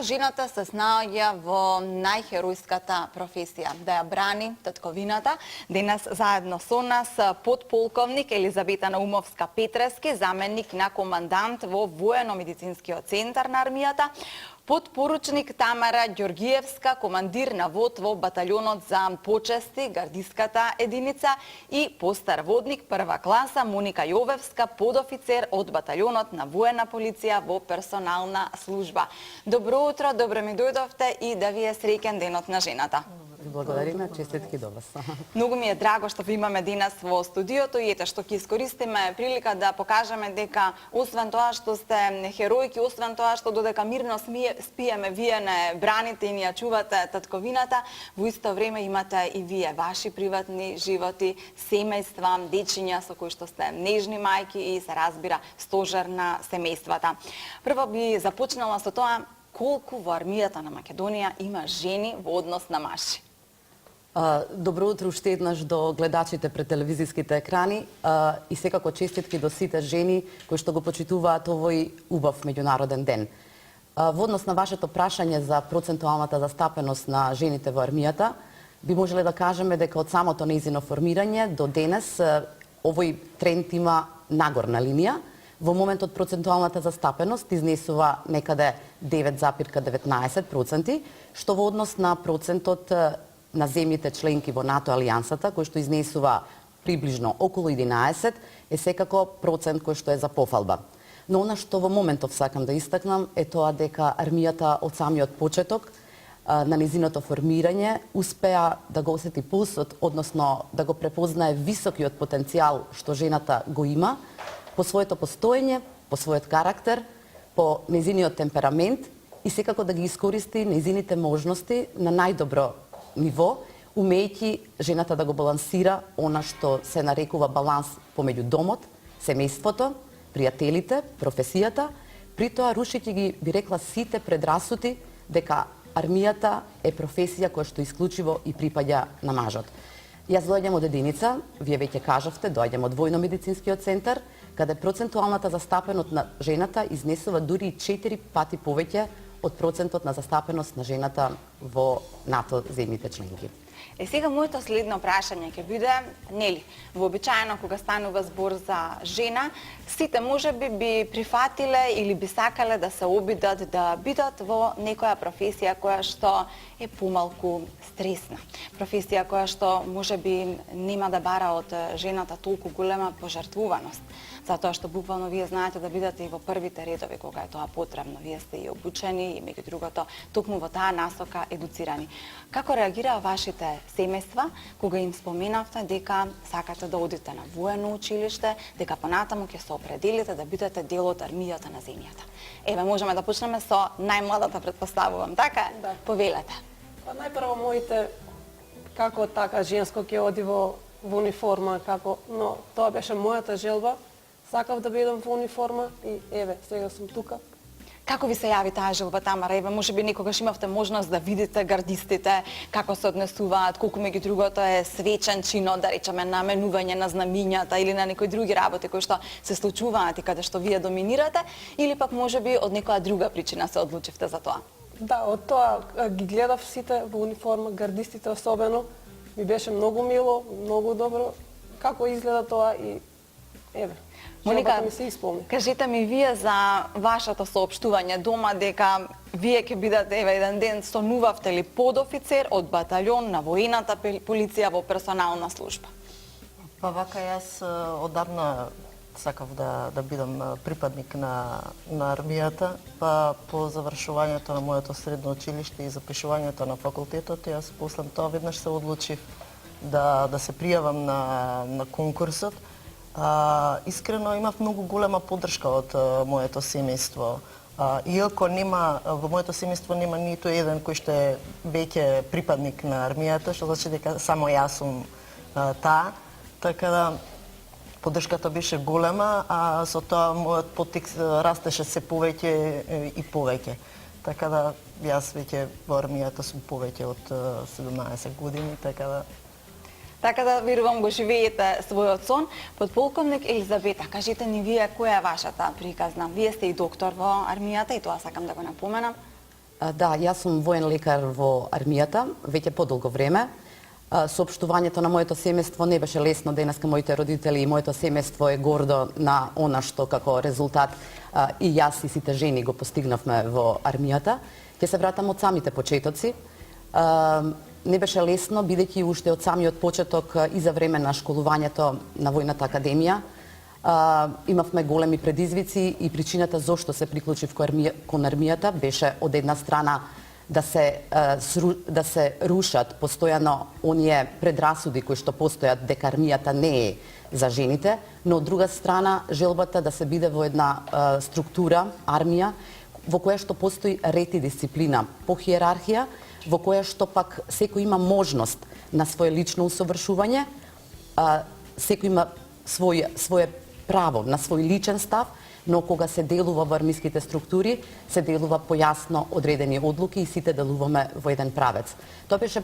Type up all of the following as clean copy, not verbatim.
Жената се снаоѓа во најхеројската професија, да ја брани татковината. Денес заедно со нас подполковник Елизавета Наумовска-Петрески, заменик на командант во воено-медицинскиот центар на армијата, подпоручник Тамара Ѓоргиевска, командир на вод во баталјонот за почести, гардиската единица, и постарводник прва класа Моника Јовевска, подофицер од баталјонот на воена полиција во персонална служба. Добро утро, добро ми дојдовте и да ви е среќен денот на жената. Благодариме, честитки до вас. Многу ми е драго што ви имаме денес во студиото и ете што ќе искористиме прилика да покажеме дека освен тоа што сте херојки, освен тоа што додека мирно спиеме, вие не браните и ни ја чувате татковината, во исто време имате и вие ваши приватни животи, семејства, дечиња со кои што сте нежни мајки и се разбира стожер на семејствата. Прво би започнала со тоа колку во армијата на Македонија има жени во однос на мажи. Добро утро уште еднаш до гледачите пред телевизиските екрани и секако честитки до сите жени кои што го почитуваат овој убав меѓународен ден. Во однос на вашето прашање за процентуалната застапеност на жените во армијата, би можеле да кажеме дека од самото нејзино формирање до денес овој тренд има нагорна линија. Во моментот процентуалната застапеност изнесува некаде 9,19%, што во однос на процентот на земјите членки во НАТО алијансата, кој што изнесува приближно околу 11, е секако процент кој што е за пофалба. Но она што во моментов сакам да истакнам е тоа дека армијата од самиот почеток на незиното формирање успеа да го осети пулсот, односно да го препознае високиот потенцијал што жената го има по своето постоење, по својот карактер, по незиниот темперамент и секако да ги искористи незините можности на најдобро ниво, умејќи жената да го балансира она што се нарекува баланс помеѓу домот, семејството, пријателите, професијата, при тоа рушејќи ги, би рекла, сите предрасути дека армијата е професија која што исклучиво и припаѓа на мажот. Јас доаѓам од единица, вие веќе кажавте, доаѓам од војно-медицинскиот центар, каде процентуалната застапеност на жената изнесува дури 4 пати повеќе од процентот на застапеност на жената во НАТО земјите членки. Сега моето следно прашање ќе биде, нели, вообичаено кога станува збор за жена, сите можеби би прифатиле или би сакале да се обидат да бидат во некоја професија која што е помалку стресна. Професија која што можеби нема да бара од жената толку голема пожртвуваност. Затоа што буквално вие знаете да бидете и во првите редови кога е тоа потребно. Вие сте и обучени и меѓу другото токму во таа насока едуцирани. Како реагираа вашите семејства кога им споменавте дека сакате да одите на воено училиште, дека понатаму ќе се определите да бидете дел од армијата на земјата? Еве, можеме да почнеме со најмладата, претпоставувам, така? Да. Повелете. Па најпрво моите како така женско ќе оди во униформа, како, но тоа беше мојата желба. Сакав да бидам во униформа и еве, сега сум тука. Како ви се јави таа желба, Тамара? Еве, можеби некогаш имавте можност да видите гардистите, како се однесуваат, колку меѓу другото е свечен чинот, да речеме, наменување на знамињата или на некои други работи кои што се случуваат и каде што вие доминирате, или пак можеби од некоја друга причина се одлучивте за тоа? Да, од тоа ги гледав сите во униформа, гардистите особено. Ми беше многу мило, многу добро како изгледа тоа и еве. Моника, ми се исполни. Кажете ми вие за вашето соопштување дома дека вие ќе бидете еве еден ден станувавте ли подофицер од баталјон на воената полиција во персонална служба? Па вака јас одавна сакав да бидам припадник на армијата, па по завршувањето на моето средно училиште и запишувањето на факултетот, јас после тоа веднаш се одлучив да се пријавам на конкурсот. Искрено имав многу голема поддршка од моето семејство. Иако во моето семејство нема ниту еден кој што е веќе припадник на армијата, што значи дека само јас сум таа, така да поддршката беше голема, а со тоа мојот поттекст растеше се повеќе и повеќе. Така да јас веќе во армијата сум повеќе од 17 години, така да Така да верувам го живеете својот сон. Подполковник Елизавета, кажете ни вие која е вашата приказна? Вие сте и доктор во армијата и тоа сакам да го напоменам. Да, јас сум воен лекар во армијата, веќе подолго време. Соопштувањето на моето семејство не беше лесно, денеска моите родители и моето семејство е гордо на она што како резултат и јас и сите жени го постигнавме во армијата. Ќе се вратам од самите почетоци. Не беше лесно, бидејќи уште од самиот почеток и за време на школувањето на Војната академија имавме големи предизвици и причината зошто се приклучив кон армијата беше од една страна да се рушат постојано оние предрасуди кои што постојат дека армијата не е за жените, но од друга страна желбата да се биде во една структура, армија, во која што постои ред и дисциплина по хиерархија, во која што пак секој има можност на свое лично усовршување, секој има свое право на свој личен став, но кога се делува во армиските структури, се делува по јасно одредени одлуки и сите делуваме во еден правец. Тоа беше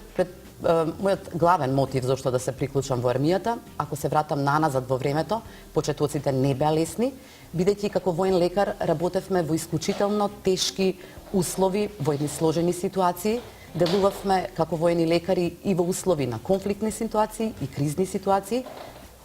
мојот главен мотив зашто да се приклучам во армијата. Ако се вратам наназад во времето, почетоците не беа лесни, бидејќи како воен лекар работевме во исклучително тешки услови, во едни сложени ситуации, делувавме како воени лекари и во услови на конфликтни ситуации и кризни ситуации,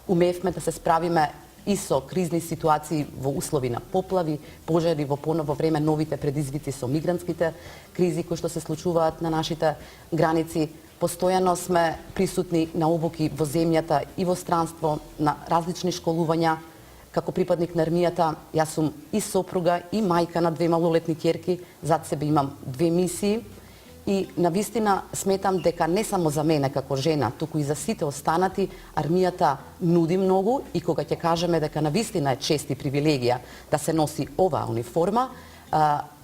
умеевме да се справиме и со кризни ситуации во услови на поплави, пожари, во време новите предизвици со мигрантските кризи кои што се случуваат на нашите граници. Постојано сме присутни на обуки во земјата и во странство, на различни школувања. Како припадник на армијата, јас сум и сопруга и мајка на 2 малолетни ќерки, зад себе имам 2 мисии. И навистина сметам дека не само за мене како жена, туку и за сите останати, армијата нуди многу и кога ќе кажеме дека навистина е чест и привилегија да се носи оваа униформа,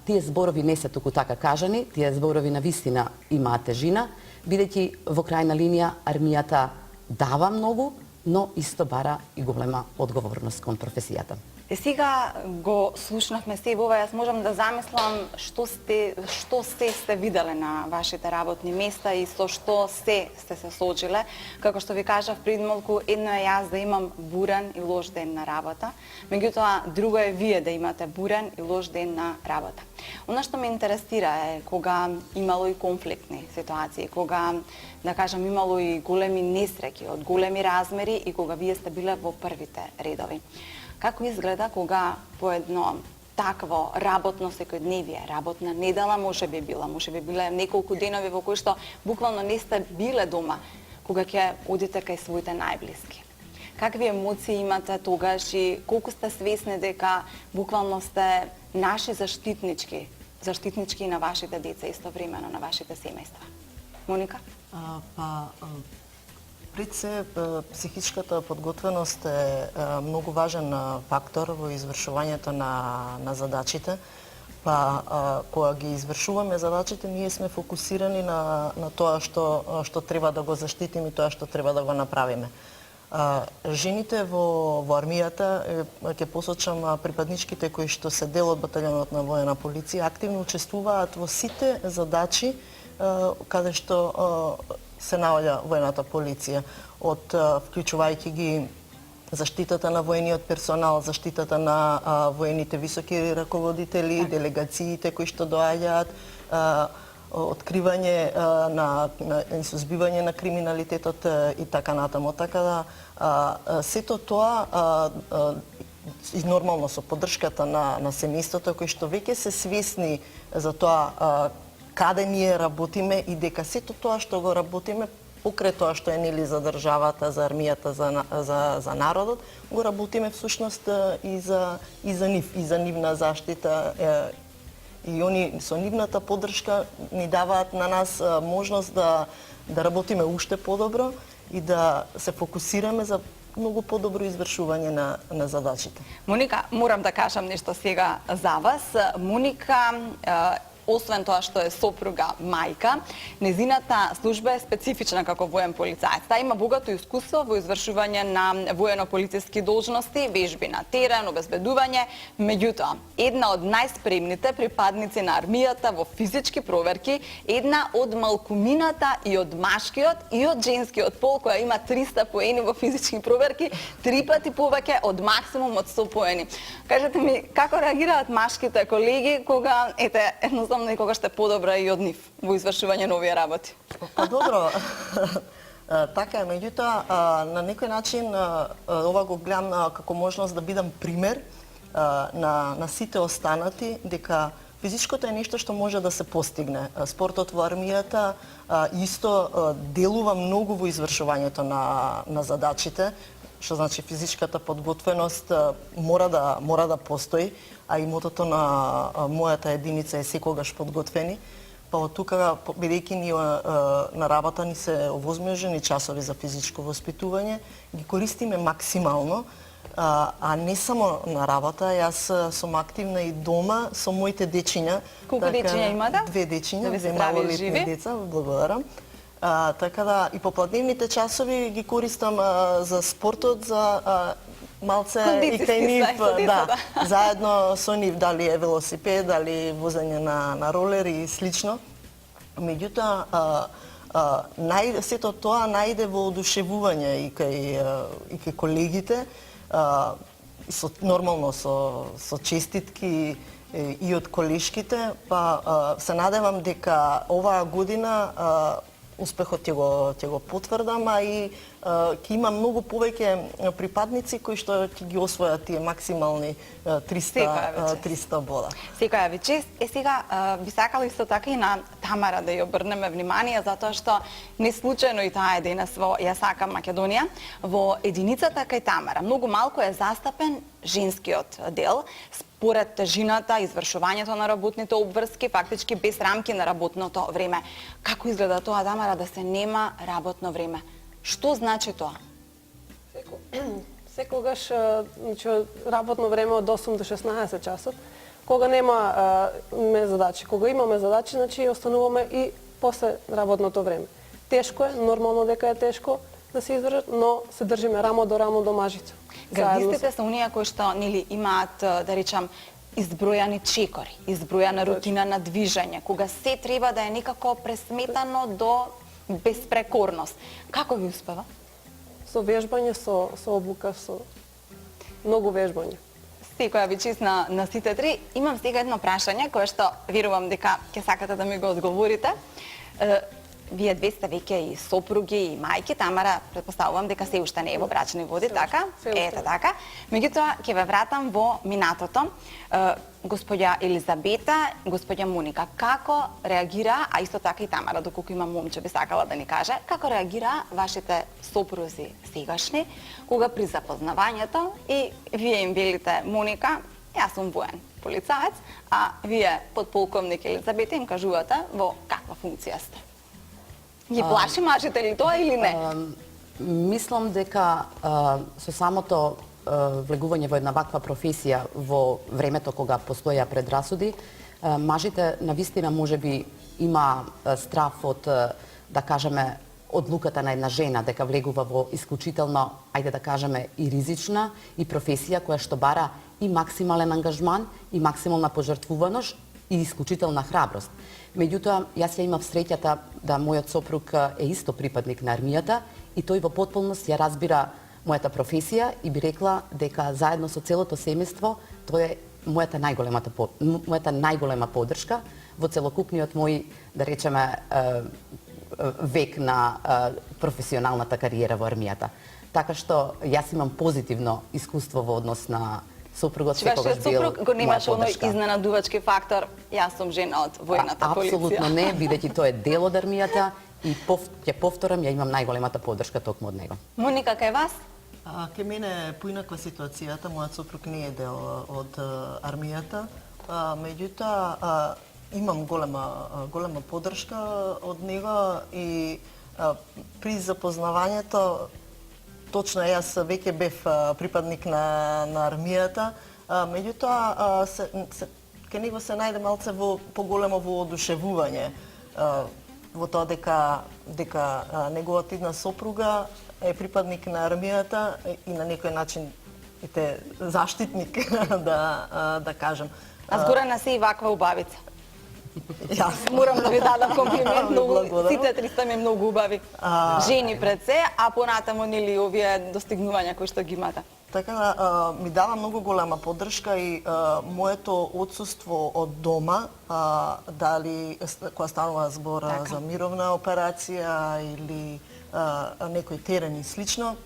тие зборови не се туку така кажани, тие зборови навистина имаат тежина, бидејќи во крајна линија армијата дава многу, но исто бара и голема одговорност кон професијата. Сега го слушнавме се ова, јас можам да замислам што се сте виделе на вашите работни места и со што сте се соочиле. Како што ви кажав пред малку, едно е јас да имам бурен и лош ден на работа, меѓутоа друго е вие да имате бурен и лош ден на работа. Она што ме интересира е кога имало и конфликтни ситуации, кога, да кажам, имало и големи несреќи од големи размери и кога вие сте биле во првите редови. Како изгледа кога по едно такво работно секојдневие, работна недела може би биле неколку денови во кои што буквално не сте биле дома, кога ќе одите кај своите најблиски. Какви емоции имате тогаш и колку сте свесни дека буквално сте наши заштитнички на вашите деца истовремено на вашите семејства? Моника? Пред се, психичката подготвеност е многу важен фактор во извршувањето на задачите. Кога ги извршуваме задачите, ние сме фокусирани на тоа што треба да го заштитиме и тоа што треба да го направиме. Жените во армијата, ќе посочам припадничките кои што се дел од баталјонот на воена полиција, активно учествуваат во сите задачи каде што се наоѓа воената полиција, од вклучувајќи ги заштитата на воениот персонал, заштитата на воените високи раководители, делегациите кои што доаѓаат, откривање и сузбивање на криминалитетот и така натаму. Така да сето тоа и нормално со поддршката на семејството кои што веќе се свесни за тоа каде ние работиме и дека сето тоа што го работиме покрај тоа што е нели за државата, за армијата, за народот, го работиме всушност и за нив, и за нивна заштита. И они со нивната поддршка ни даваат на нас можност да работиме уште подобро и да се фокусираме за многу подобро извршување на задачите. Моника, морам да кажам нешто сега за вас. Моника освен тоа што е сопруга, мајка, незината служба е специфична како воен полицаец. Таа има богато искуство во извршување на воено-полициски должности, вежби на терен, обезбедување. Меѓутоа, една од најспремните припадници на армијата во физички проверки, една од малкумината и од машкиот и од женскиот пол, која има 300 поени во физички проверки, 3 пати повеќе од максимум од 100 поени. Кажете ми, како реагираат машките колеги кога, едноставно предпоставам некогаш сте подобра и од нив во извршување на овие работи. Па добро, така е, меѓутоа на некој начин ова го гледам како можност да бидам пример на сите останати дека физичкото е нешто што може да се постигне. Спортот во армијата исто делува многу во извршувањето на задачите, што значи физичката подготвеност мора да постои, а и мотото на мојата единица е секогаш подготвени. Па од тука, бидејќи ние на работа ни се овозможени часови за физичко воспитување, ги користиме максимално, а не само на работа. Јас сум активна и дома со моите дечиња. Колку дечиња имате? 2 дечиња, Да ви се 2 здрави и малолетни живи. деца, благодарам. Така да и попладневните часови ги користам за спортот, за малце и Кондициски кај нив, со децата. заедно со нив, дали е велосипед, дали возење на ролер и слично. Меѓутоа, сето тоа најде воодушевување и кај колегите, нормално со честитки и од колешките, па се надевам дека оваа година успехот ќе го потврдам, а и ќе има многу повеќе припадници кои што ќе ги освојат тие максимални 300 бода. Секоја ви чест. Сега би сакала исто така и на Тамара да ја обрнеме внимание, затоа што не случајно и таа е денес во Ја сакам Македонија. Во единицата кај Тамара многу малку е застапен женскиот дел, според тежината, извршувањето на работните обврски, фактички без рамки на работното време. Како изгледа тоа, Тамара, да се нема работно време? Што значи тоа? Секогаш значи, работно време од 8 до 16 часот. Кога нема задачи, кога имаме задачи, значи остануваме и после работното време. Тешко е, нормално дека е тешко да се извршат, но се држиме рамо до мажица. Градистите се оние кои што нели имаат, да речам, избројани чекори, избројана рутина на движење, кога се треба да е некако пресметано до безпрекорност. Како ви успева? Со вежбање, со обука, со многу вежбање. Секоја ви чест на сите три. Имам сега едно прашање кое што верувам дека ќе сакате да ми го одговорите. Вие две сте веќе и сопруги и мајки, Тамара претпоставувам дека се уште не е во брачни води, така? Ете така. Меѓутоа ќе ве вратам во минатото. Господја Елизабета, господја Моника, како реагира, а исто така и Тамара, доколку има момче би сакала да ни каже, како реагира вашите сопрузи сегашни, кога при запознавањето и вие им велите, Моника, јас сум воен полицаец, а вие подполковник Елизабета им кажувате во каква функција сте? Ги плаши мажите ли тоа или не? Мислам дека со самото влегување во една ваква професија во времето кога постоја предрасуди, мажите навистина можеби има страф од, да кажеме, одлуката на една жена дека влегува во исклучително, ајде да кажеме, и ризична и професија која што бара и максимален ангажман и максимална пожртвуваност и исклучителна храброст. Меѓутоа, јас ја имав среќата да мојот сопруг е исто припадник на армијата и тој во потполност ја разбира мојата професија и би рекла дека заедно со целото семејство тој е мојата најголема поддршка во целокупниот мој, да речеме, век на професионалната кариера во армијата. Така што јас имам позитивно искуство во однос на сопругот, секогаш бил сопруг го немаше моја оној поддршка. изненадувачки фактор, јас сум жена од војната полиција. Апсолутно не, бидејќи тој е дел од армијата и ќе повторам, ја имам најголемата поддршка токму од него. Моника, кај вас? Ке мене е поинаква ситуацијата, мојот сопруг не е дел од армијата, меѓутоа имам голема поддршка од него и при запознавањето, точно јас веќе бев припадник на армијата, меѓутоа ке него се најде малце во поголемо воодушевување во тоа дека неговата една сопруга е припадник на армијата и на некој начин заштитник да кажем. А згоре на се и ваква убавица. Јас Морам да ви дадам комплимент, многу, благодарам. сите три сте ми многу убави. Жени пред се, а понатамо нели овие достигнувања кои што ги имате. Така да, ми дава многу голема поддршка и моето отсуство од дома, дали кога станува збор за мировна операција или некој терен и слично,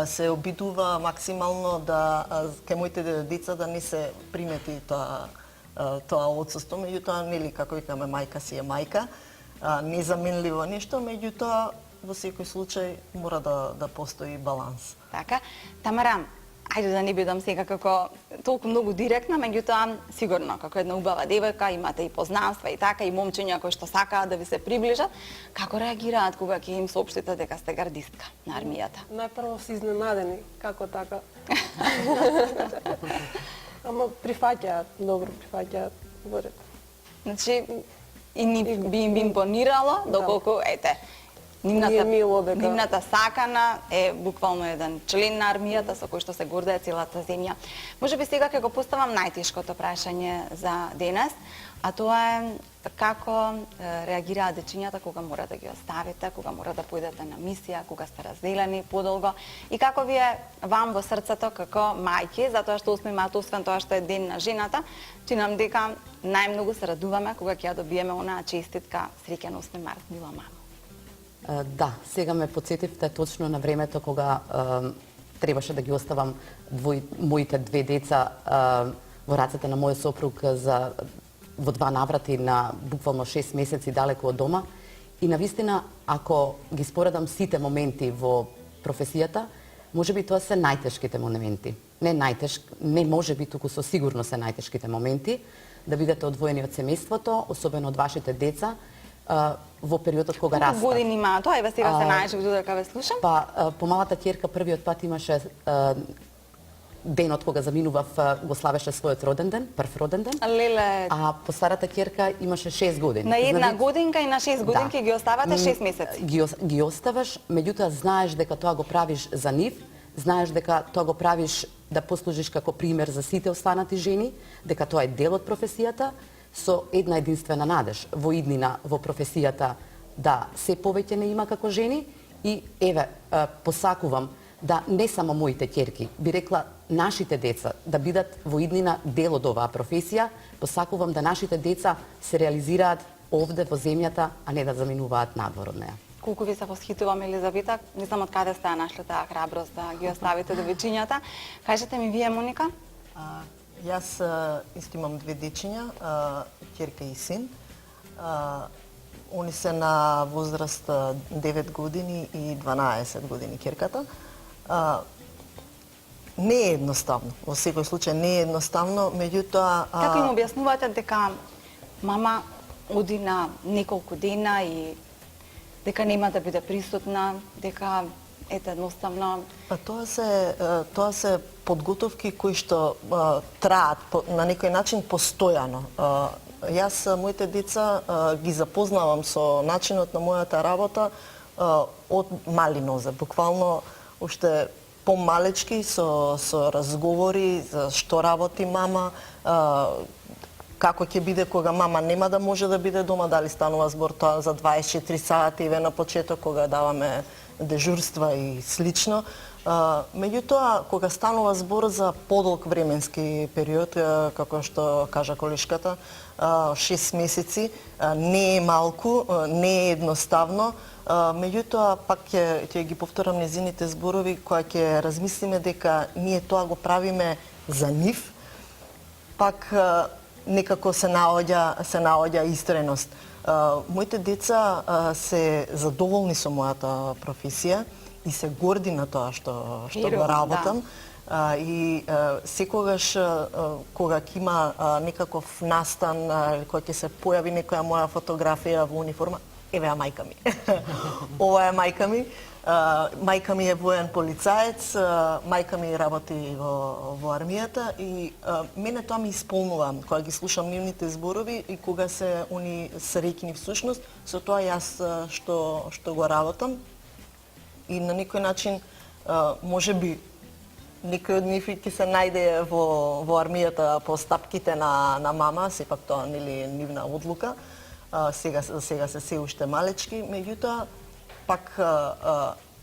се обидува максимално да ке моите деца да не се примети тоа отсуство, меѓутоа нели како викаме мајка си е мајка, незаменливо нешто, меѓутоа во секој случај мора да постои баланс. Така. Тамара, ајде да не бидам сега како толку многу директна, меѓутоа сигурно како една убава девојка имате и познанства и така и момчиња кои што сакаат да ви се приближат, како реагираат кога ќе им соопштите дека сте гардистка на армијата? Најпрво се изненадени, како така. Ама прифаќаат, добро прифаќаат во ред. Значи, и би им импонирало, доколку, ете, Ние мило дека- нивната сакана е буквално еден член на армијата со кој што се гордее целата земја. Може би сега ќе го поставам најтешкото прашање за денес, а тоа е како реагираат дечињата кога мора да ги оставите, кога мора да појдете на мисија, кога сте разделени подолго и како ви е вам во срцето како мајки, затоа што 8 март, освен тоа што е ден на жената, чинам дека најмногу се радуваме кога ќе ја добиеме онаа честитка среќен 8 март, мила мама. Да, сега ме подсетивте точно на времето кога требаше да ги оставам моите две деца во рацете на мојот сопруг во два наврати на буквално 6 месеци далеку од дома. И навистина, ако ги споредам сите моменти во професијата, може би тоа се најтешките моменти. Не може би, туку со сигурно се најтешките моменти, да бидете одвоени од семејството, особено од вашите деца, во периодот кога растат. Колку години има тоа? Еве сега се најдеш додека ве слушам. Па, помалата ќерка првиот пат имаше денот кога заминував, го славеше својот роден ден, прв роден ден. Леле, А по старата ќерка имаше 6 години. на една годинка и на 6 годинки ги оставате 6 месеци. Ги оставаш, меѓутоа знаеш дека тоа го правиш за нив, знаеш дека тоа го правиш да послужиш како пример за сите останати жени, дека тоа е дел од професијата, со една единствена надеж во иднина во професијата да се повеќе не има како жени и еве посакувам да не само моите ќерки, би рекла нашите деца да бидат во иднина дел од оваа професија, посакувам да нашите деца се реализираат овде во земјата, а не да заминуваат надвор од неа. Колку ви се восхитувам, Елизавета, не знам од каде сте нашли таа храброст да ги оставите девојчињата. Кажете ми вие, Моника? Јас исто имам две дечиња, ќерка и син. Они се на возраст 9 години и 12 години ќерката. Не е едноставно, во секој случај не е едноставно, меѓутоа... Како им објаснувате дека мама оди на неколку дена и дека нема да биде присутна, дека ете едноставно... Па тоа се подготовки кои што траат на некој начин постојано. Јас моите деца ги запознавам со начинот на мојата работа од мали нозе, буквално уште помалечки со разговори за што работи мама, како ќе биде кога мама нема да може да биде дома, дали станува збор тоа за 24 сати еве на почеток кога даваме дежурства и слично. Меѓутоа, кога станува збор за подолг временски период, како што кажа колешката, 6 месеци, не е малку, не е едноставно, меѓутоа, пак ќе ги повторам незините зборови, која ќе размислиме дека ние тоа го правиме за нив, пак некако се наоѓа истреност. Моите деца се задоволни со мојата професија и се горди на тоа што го работам. И секогаш кога ќе има некаков настан, кога ќе се појави некоја моја фотографија во униформа, еве мајка ми. Ова е мајка ми. Мајка ми е воен полицаец, мајка ми работи во армијата и мене тоа ми исполнува кога ги слушам нивните зборови и кога се они среќни всушност со тоа јас што го работам. И на некој начин можеби некој од нив ќе се најде во армијата по стапките на мама, сепак тоа нели е нивна одлука. Сега се уште малечки, меѓутоа пак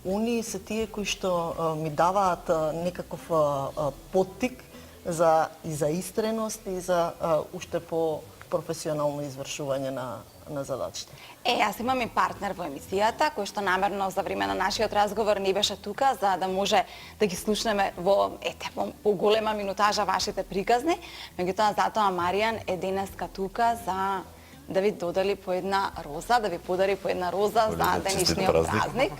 Они се тие кои што ми даваат некаков поттик за истреност и за уште по професионално извршување на задачите. Јас имам и партнер во емисијата, кој што намерно за време на нашиот разговор не беше тука, за да може да ги слушнеме во поголема минутажа вашите приказни. Меѓутоа, затоа Маријан е денеска тука за да ви додели по една роза, да ви подари по една роза за денешниот празник.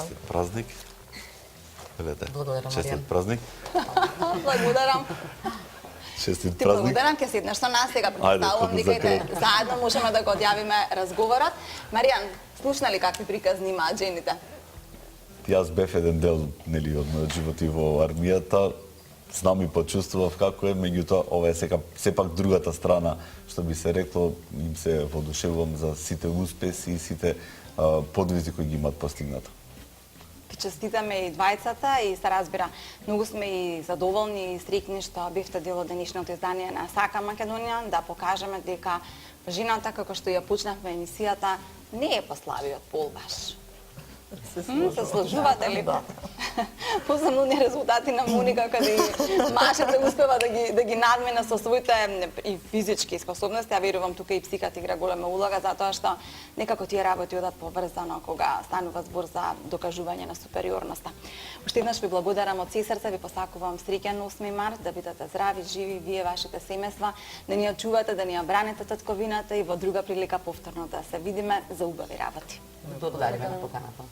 Честит празник. Благодарам, Честит Маријан. празник. Благодарам. Честит Ти празник. благодарам, ќе седнеш со нас сега, Ајде, претставувам за дека крај. заедно можеме да го одјавиме разговорот. Маријан, слушна ли какви приказни имаат жените? Јас бев еден дел, нели, од мојот живот и во армијата. Знам и почувствував како е, меѓутоа ова е сепак другата страна, што би се рекло, им се воодушевувам за сите успеси и сите подвизи кои ги имаат постигнато. Ти честитаме и двајцата и се разбира, многу сме и задоволни и среќни што бевте дел од денешното издание на Сака Македонија, да покажеме дека жената, како што ја почнавме емисијата, не е послабиот пол баш. Се сложувате ли? Посебно оние резултати на Моника, каде мажете успева да ги надмина со своите и физички способности, а верувам тука и психата игра голема улога, затоа што некако тие работи одат поврзано кога станува збор за докажување на супериорноста. Уште еднаш ви благодарам од се срце, ви посакувам среќен 8 март, да бидете здрави, живи, вие, вашите семејства, да ни ја чувате, да ни ја браните татковината и во друга прилика повторно да се видиме за убави работи. Благодариме на поканата.